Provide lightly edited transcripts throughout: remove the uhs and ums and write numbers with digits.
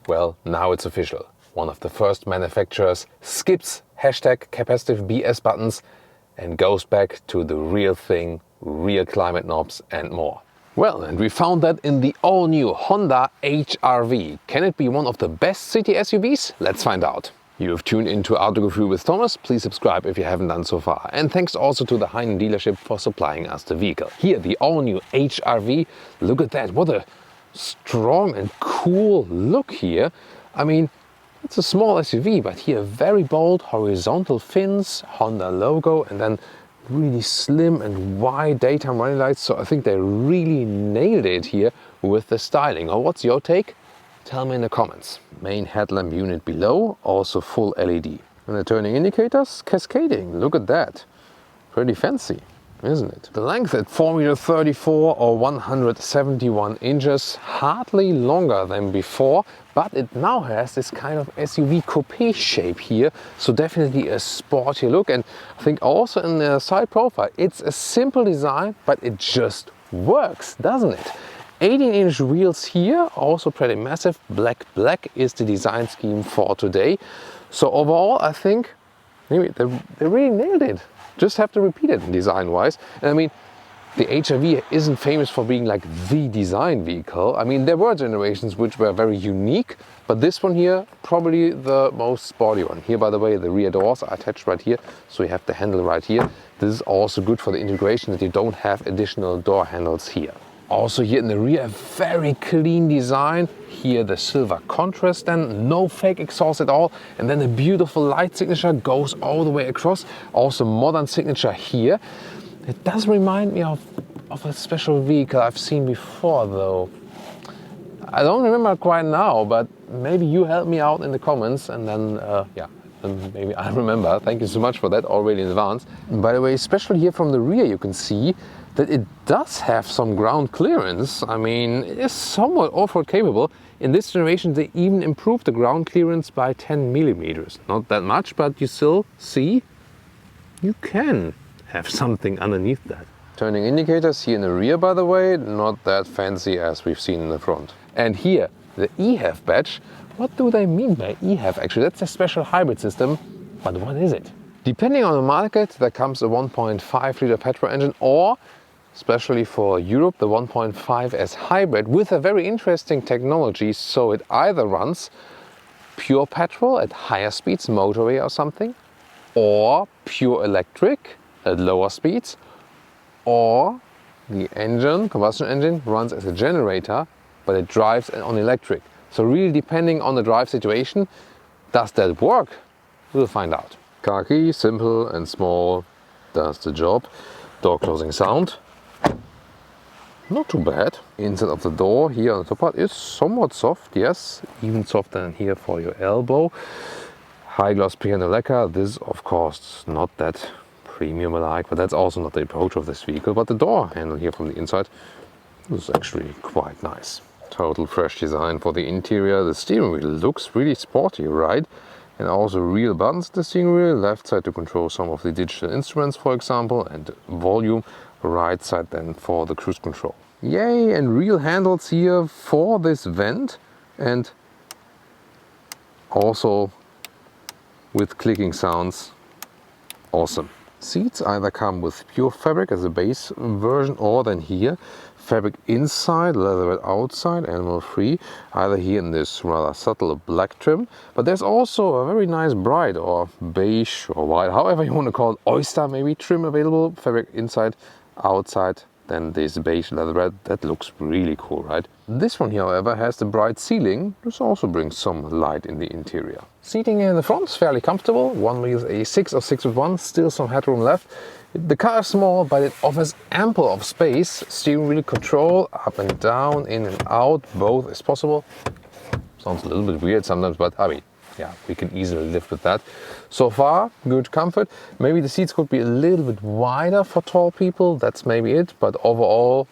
Well, now it's official. One of the first manufacturers skips #capacitive BS buttons and goes back to the real thing, real climate knobs and more. Well, and we found that in the all-new Honda HR-V. Can it be one of the best city SUVs? Let's find out. You've tuned into Autogefuel with Thomas. Please subscribe if you haven't done so far. And thanks also to the Heinen dealership for supplying us the vehicle. Here, the all-new HR-V. Look at that, what a strong and cool look here. I mean, it's a small SUV, but here very bold horizontal fins, Honda logo, and then really slim and wide daytime running lights. So I think they really nailed it here with the styling. Or what's your take? Tell me in the comments. Main headlamp unit below, also full LED. And the turning indicators cascading. Look at that. Pretty fancy, isn't it? The length at 4.34 m or 171 inches, hardly longer than before, but it now has this kind of SUV coupe shape here, so definitely a sporty look. And I think also in the side profile, it's a simple design, but it just works, doesn't it? 18-inch wheels here, also pretty massive. Black is the design scheme for today. So overall, I think maybe they really nailed it. Just have to repeat it design-wise. And I mean, the HR-V isn't famous for being like the design vehicle. I mean, there were generations which were very unique, but this one here, probably the most sporty one. Here, by the way, the rear doors are attached right here, so you have the handle right here. This is also good for the integration that you don't have additional door handles here. Also here in the rear, a very clean design. Here the silver contrast and no fake exhaust at all. And then the beautiful light signature goes all the way across. Also modern signature here. It does remind me of a special vehicle I've seen before though. I don't remember quite now, but maybe you help me out in the comments and then maybe I remember. Thank you so much for that already in advance. And by the way, especially here from the rear, you can see that it does have some ground clearance. I mean, it is somewhat off-road capable. In this generation, they even improved the ground clearance by 10 millimeters. Not that much, but you still see you can have something underneath that. Turning indicators here in the rear, by the way, not that fancy as we've seen in the front. And here, the EHEV badge. What do they mean by EHEV actually? That's a special hybrid system, but what is it? Depending on the market, there comes a 1.5-liter petrol engine, or especially for Europe, the 1.5S hybrid with a very interesting technology. So it either runs pure petrol at higher speeds, motorway or something, or pure electric at lower speeds, or the engine, combustion engine, runs as a generator, but it drives on electric. So really depending on the drive situation, does that work? We'll find out. Car key, simple and small, does the job. Door closing sound. Not too bad. Inside of the door here on the top part is somewhat soft, yes, even softer than here for your elbow. High gloss piano lacquer. This of course not that premium alike, but that's also not the approach of this vehicle. But the door handle here from the inside is actually quite nice. Total fresh design for the interior. The steering wheel looks really sporty, right? And also real buttons in the steering wheel. Left side to control some of the digital instruments, for example, and volume. Right side then for the cruise control. Yay, and real handles here for this vent, and also with clicking sounds. Awesome. Seats either come with pure fabric as a base version, or then here fabric inside, leatherette outside, animal free, either here in this rather subtle black trim, but there's also a very nice bright or beige or white, however you want to call it, oyster maybe trim available, fabric inside, outside, then this beige leatherette. That looks really cool, right? This one here, however, has the bright ceiling. This also brings some light in the interior. Seating in the front is fairly comfortable. One with a 6 or 6'1", still some headroom left. The car is small, but it offers ample of space. Steering wheel control, up and down, in and out, both is possible. Sounds a little bit weird sometimes, but I mean, yeah, we can easily live with that. So far, good comfort. Maybe the seats could be a little bit wider for tall people. That's maybe it. But overall,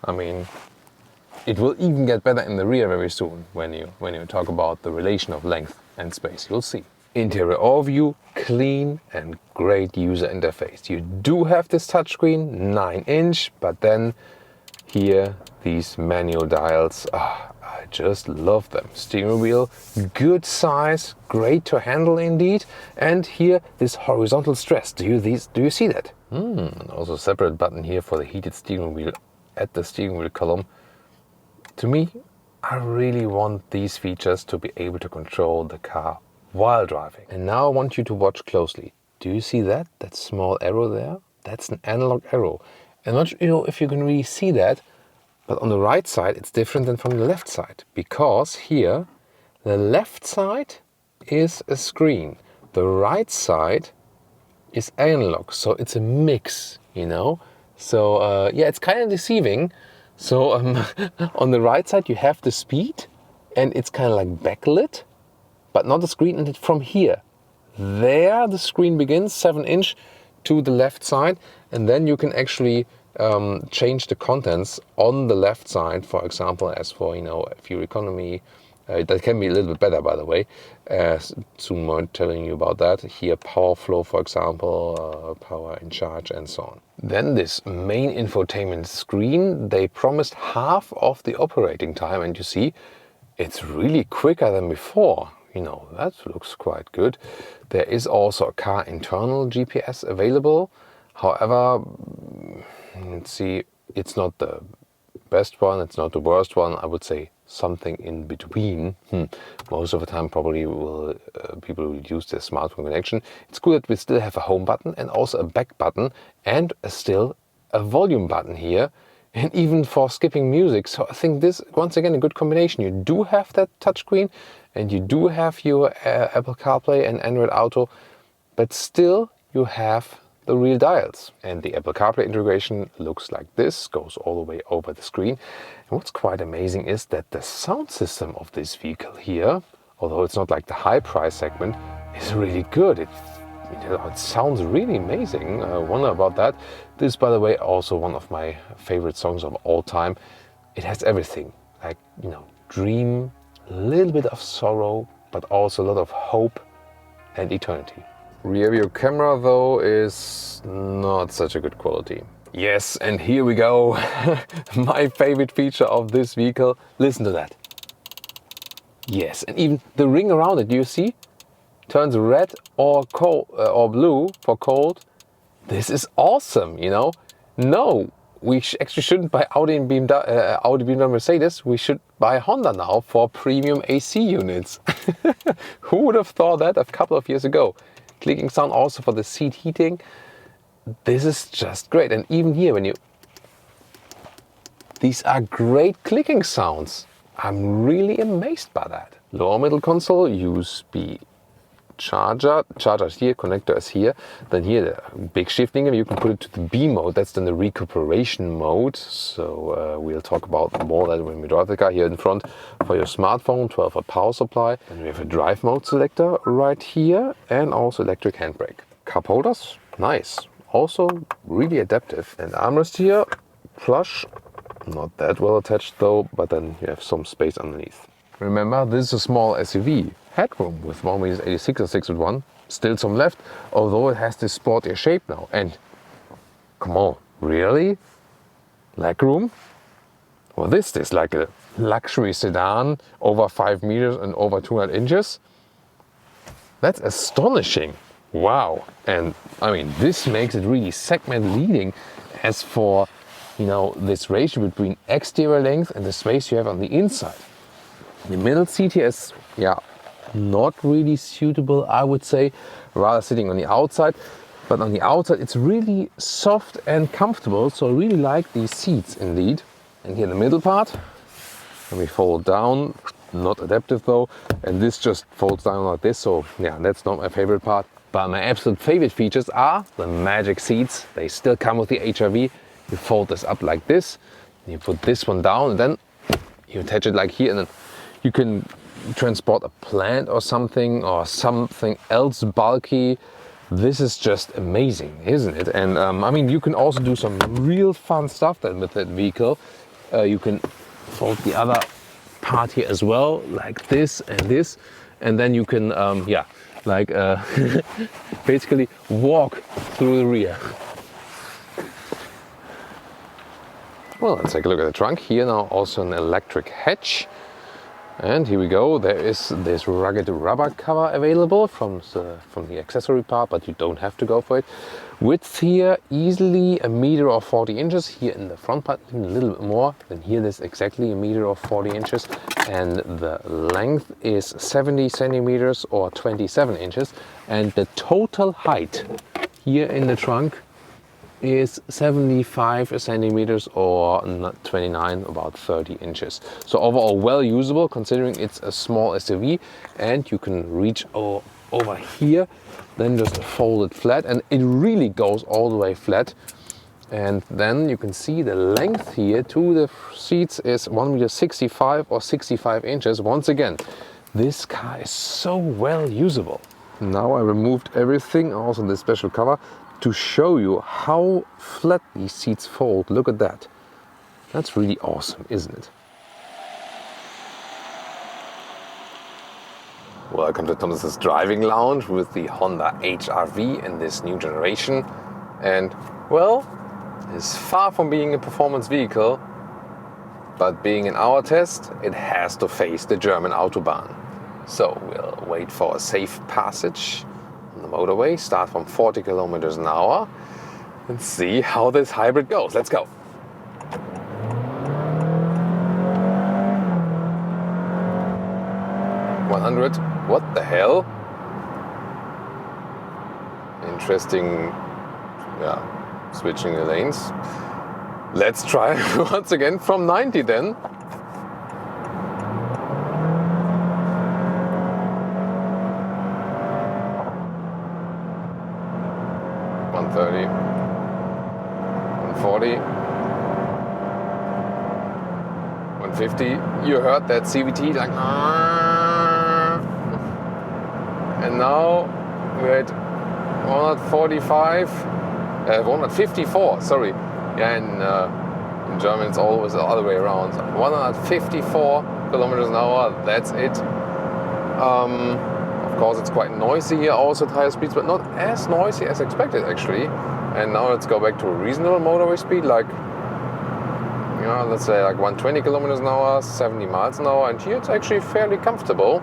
I mean, it will even get better in the rear very soon when you talk about the relation of length and space. You'll see. Interior overview, clean and great user interface. You do have this touchscreen, 9-inch, but then here these manual dials. I I just love them. Steering wheel, good size, great to handle indeed. And here, this horizontal stress. Do you see that? And also a separate button here for the heated steering wheel at the steering wheel column. To me, I really want these features to be able to control the car while driving. And now I want you to watch closely. Do you see that? That small arrow there? That's an analog arrow. I'm not sure if you can really see that, but on the right side it's different than from the left side, because here the left side is a screen, the right side is analog, so it's a mix, you know. So yeah, it's kind of deceiving. So on the right side you have the speed and it's kind of like backlit, but not the screen. And from here, there the screen begins, 7-inch to the left side, and then you can actually change the contents on the left side, for example, as for, you know, fuel economy. That can be a little bit better, by the way. Soon more telling you about that. Here, power flow, for example, power in charge, and so on. Then this main infotainment screen, they promised half of the operating time, and you see, it's really quicker than before. You know, that looks quite good. There is also a car internal GPS available. However, let's see, it's not the best one, it's not the worst one. I would say something in between. Most of the time probably people will use their smartphone connection. It's good that we still have a home button and also a back button and still a volume button here, and even for skipping music. So I think this, once again, a good combination. You do have that touchscreen and you do have your Apple CarPlay and Android Auto, but still you have the real dials. And the Apple CarPlay integration looks like this, goes all the way over the screen. And what's quite amazing is that the sound system of this vehicle here, although it's not like the high price segment, is really good. It sounds really amazing. I wonder about that. This is, by the way, also one of my favorite songs of all time. It has everything, like, you know, dream, a little bit of sorrow, but also a lot of hope and eternity. Rear view camera though is not such a good quality. Yes, and here we go. My favorite feature of this vehicle. Listen to that. Yes, and even the ring around it, do you see? Turns red or cold or blue for cold. This is awesome, you know. No, we actually shouldn't buy Audi and BMW Mercedes. We should buy Honda now for premium AC units. Who would have thought that a couple of years ago? Clicking sound also for the seat heating. This is just great. And even here, these are great clicking sounds. I'm really amazed by that. Lower middle console, USB charger is here, connector is here. Then here the big shifting, you can put it to the B mode. That's then the recuperation mode. So we'll talk about more that when we drive the car. Here in front for your smartphone, 12-volt power supply. Then we have a drive mode selector right here, and also electric handbrake. Cup holders, nice. Also really adaptive. And armrest here, plush, not that well attached though, but then you have some space underneath. Remember, this is a small SUV. Headroom with 1.86 or 6'1", still some left, although it has this sportier shape now. And come on, really? Legroom? Well, this is like a luxury sedan, over 5 meters and over 200 inches. That's astonishing. Wow. And I mean, this makes it really segment leading. As for, you know, this ratio between exterior length and the space you have on the inside. The middle seat here is, yeah, not really suitable, I would say, rather sitting on the outside. But on the outside it's really soft and comfortable, so I really like these seats indeed. And here the middle part, when we fold down, not adaptive though, and this just folds down like this, so yeah, that's not my favorite part. But my absolute favorite features are the magic seats. They still come with the HR-V. You fold this up like this, you put this one down, and then you attach it like here, and then you can transport a plant or something else bulky. This is just amazing, isn't it? And I mean, you can also do some real fun stuff then with that vehicle. You can fold the other part here as well, like this, and then you can basically walk through the rear. Well, let's take a look at the trunk. Here now also an electric hatch. And here we go, there is this rugged rubber cover available from the accessory part, but you don't have to go for it. Width here, easily 1.40 meters. Here in the front part, even a little bit more. Then here there's exactly 1.40 meters. And the length is 70 centimeters or 27 inches. And the total height here in the trunk is 75 centimeters or 29, about 30 inches. So overall well usable, considering it's a small SUV, and you can reach over here, then just fold it flat, and it really goes all the way flat. And then you can see the length here to the seats is 1.65 meter or 65 inches. Once again, this car is so well usable. Now I removed everything, also the special cover, to show you how flat these seats fold. Look at that. That's really awesome, isn't it? Welcome to Thomas's driving lounge with the Honda HR-V in this new generation. And, well, it's far from being a performance vehicle, but being in our test, it has to face the German Autobahn. So we'll wait for a safe passage on the motorway, start from 40 kilometers an hour, and see how this hybrid goes. Let's go. What the hell? Interesting, yeah, switching the lanes. Let's try once again from 90 then. 130, 140, 150. You heard that CVT like, and now we're at 145, 154. Sorry, yeah. In German it's always the other way around. 154 kilometers an hour. That's it. Of course, it's quite noisy here also at higher speeds, but not as noisy as expected actually. And now let's go back to a reasonable motorway speed, like, you know, let's say like 120 kilometers an hour, 70 miles an hour, and here it's actually fairly comfortable.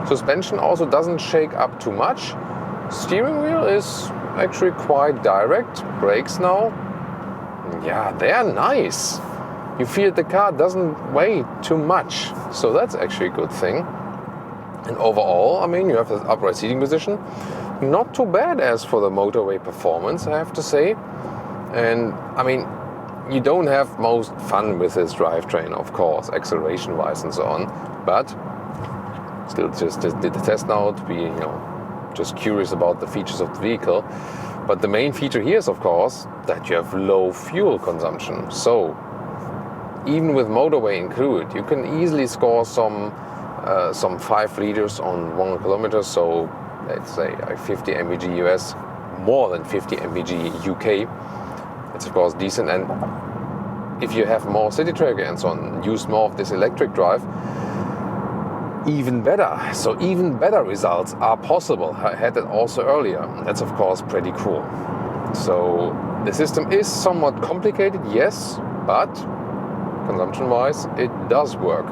Suspension also doesn't shake up too much. Steering wheel is actually quite direct. Brakes now, yeah, they are nice. You feel the car doesn't weigh too much, so that's actually a good thing. And overall, I mean, you have this upright seating position. Not too bad as for the motorway performance, I have to say. And I mean, you don't have most fun with this drivetrain, of course, acceleration-wise and so on. But still just did the test now to be, you know, just curious about the features of the vehicle. But the main feature here is, of course, that you have low fuel consumption. So even with motorway included, you can easily score some 5 liters on 1 kilometer, so let's say 50 mpg US, more than 50 mpg UK. It's of course decent, and if you have more city track and so on, use more of this electric drive, even better. So even better results are possible. I had that also earlier. That's of course pretty cool. So the system is somewhat complicated, yes, but consumption-wise, it does work.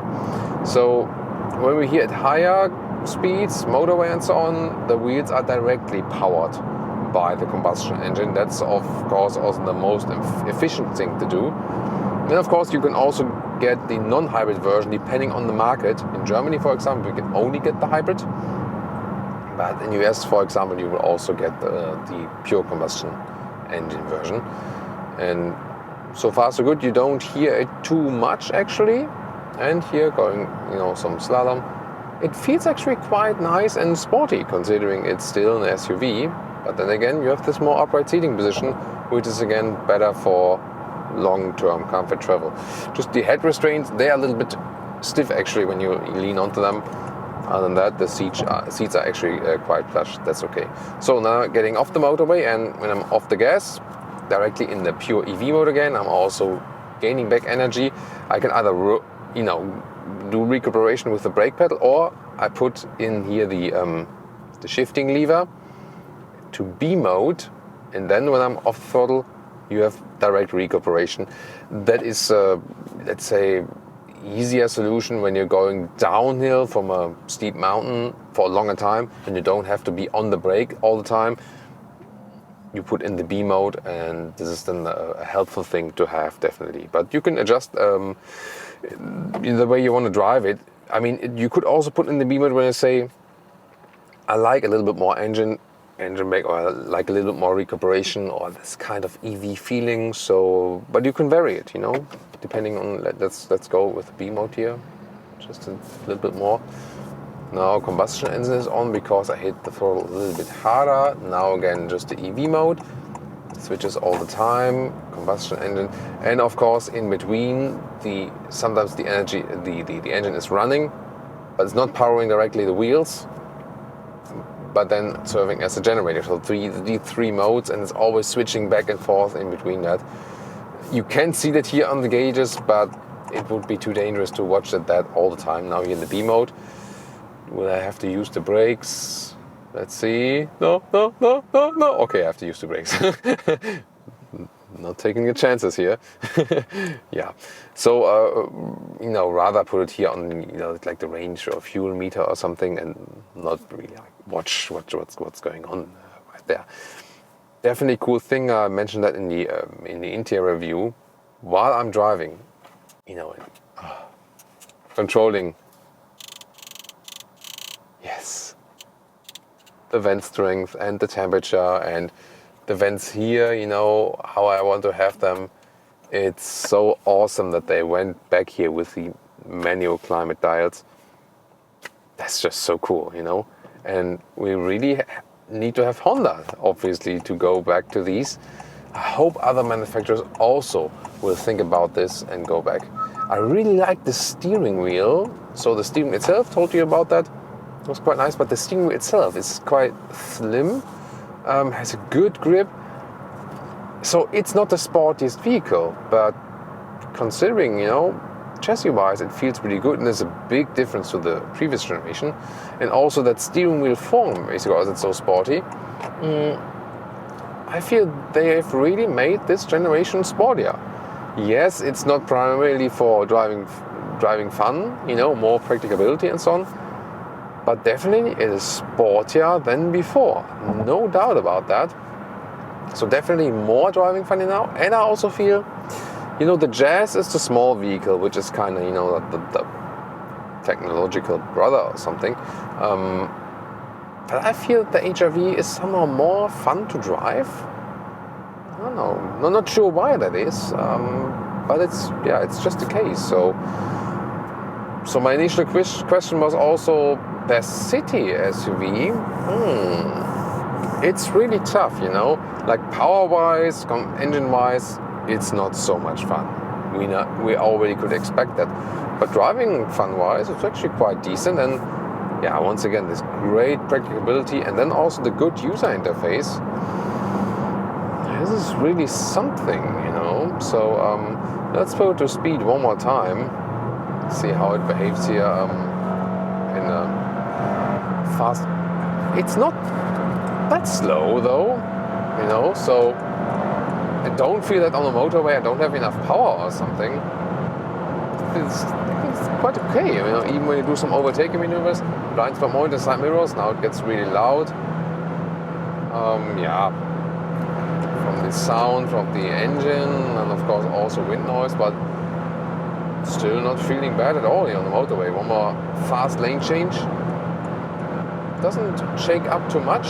So when we're here at higher speeds, motorway and so on, the wheels are directly powered by the combustion engine. That's of course also the most efficient thing to do. Then of course you can also get the non-hybrid version depending on the market. In Germany, for example, you can only get the hybrid. But in US, for example, you will also get the pure combustion engine version. And so far so good. You don't hear it too much actually. And here going, you know, some slalom, it feels actually quite nice and sporty considering it's still an SUV. But then again, you have this more upright seating position, which is again better for long-term comfort travel. Just the head restraints, they are a little bit stiff actually when you lean onto them. Other than that, the seats are actually quite plush. That's okay. So now getting off the motorway, and when I'm off the gas, directly in the pure EV mode again, I'm also gaining back energy. I can either do recuperation with the brake pedal, or I put in here the shifting lever to B mode, and then when I'm off throttle, you have direct recuperation. That is, let's say, easier solution when you're going downhill from a steep mountain for a longer time and you don't have to be on the brake all the time. You put in the B mode, and this is then a helpful thing to have, definitely. But you can adjust the way you want to drive it. I mean, you could also put in the B mode when you say, I like a little bit more engine brake, or I like a little bit more recuperation, or this kind of EV feeling. So, but you can vary it, depending on. Let's go with the B mode here, just a little bit more. Now combustion engine is on because I hit the throttle a little bit harder. Now again, just the EV mode. Switches all the time, combustion engine. And of course, in between, sometimes the engine is running, but it's not powering directly the wheels, but then serving as a generator. So the three modes, and it's always switching back and forth in between that. You can see that here on the gauges, but it would be too dangerous to watch that all the time. Now here in the B mode. Will I have to use the brakes? Let's see. No. Okay, I have to use the brakes. Not taking the chances here. Yeah. So, rather put it here on, like the range or fuel meter or something, and not really watch what's going on right there. Definitely cool thing. I mentioned that in the interior review. While I'm driving, controlling. Yes, the vent strength and the temperature and the vents here, how I want to have them. It's so awesome that they went back here with the manual climate dials. That's just so cool, And we really need to have Honda, obviously, to go back to these. I hope other manufacturers also will think about this and go back. I really like the steering wheel. So the steering itself, told you about that. It was quite nice, but the steering wheel itself is quite slim, has a good grip. So it's not the sportiest vehicle, but considering, chassis-wise, it feels pretty good, and there's a big difference to the previous generation. And also that steering wheel form, basically, because it's so sporty. I feel they have really made this generation sportier. Yes, it's not primarily for driving fun, more practicability and so on. But definitely it is sportier than before, no doubt about that. So definitely more driving funny now. And I also feel, the Jazz is the small vehicle, which is kind of, the technological brother or something. But I feel the HR-V is somehow more fun to drive. I don't know, I'm not sure why that is, but it's just the case. So my initial question was also, the city SUV, it's really tough, like power-wise, engine-wise, it's not so much fun. We already could expect that, but driving fun-wise, it's actually quite decent. And once again, this great practicability, and then also the good user interface. This is really something, So let's go to speed one more time, see how it behaves here in fast. It's not that slow though, so I don't feel that on the motorway I don't have enough power or something. It's quite okay, even when you do some overtaking maneuvers, blind spot mode and side mirrors, now it gets really loud. From the sound from the engine, and of course also wind noise, but still not feeling bad at all here on the motorway. One more fast lane change. Doesn't shake up too much.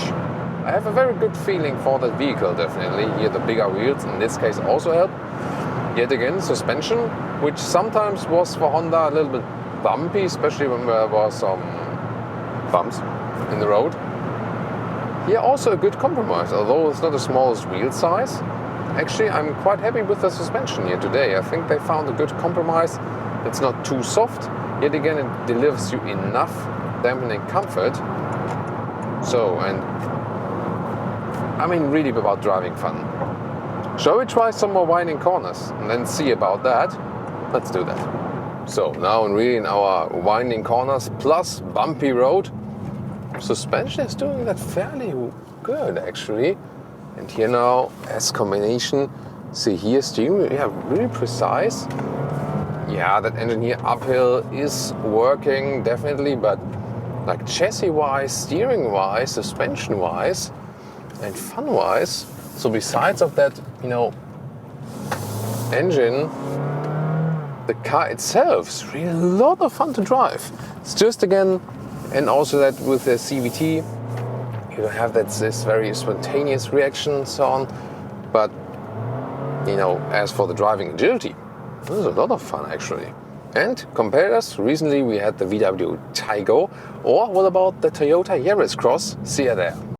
I have a very good feeling for that vehicle, definitely. Here the bigger wheels in this case also help. Yet again, suspension, which sometimes was for Honda a little bit bumpy, especially when there was some bumps in the road. Here also a good compromise, although it's not the smallest wheel size. Actually, I'm quite happy with the suspension here today. I think they found a good compromise. It's not too soft. Yet again, it delivers you enough dampening comfort. So, and really about driving fun. Shall we try some more winding corners and then see about that? Let's do that. So now in our winding corners plus bumpy road, suspension is doing that fairly good actually. And here now as combination, see here steering wheel, really precise. yeah, that engine here uphill is working definitely, but like chassis-wise, steering-wise, suspension-wise, and fun-wise, so besides of that, you know, engine, the car itself is really a lot of fun to drive. It's just again, and also that with the CVT, you have this very spontaneous reaction and so on. But, you know, as for the driving agility, this is a lot of fun actually. And competitors, recently we had the VW Taigo, or what about the Toyota Yaris Cross? See you there.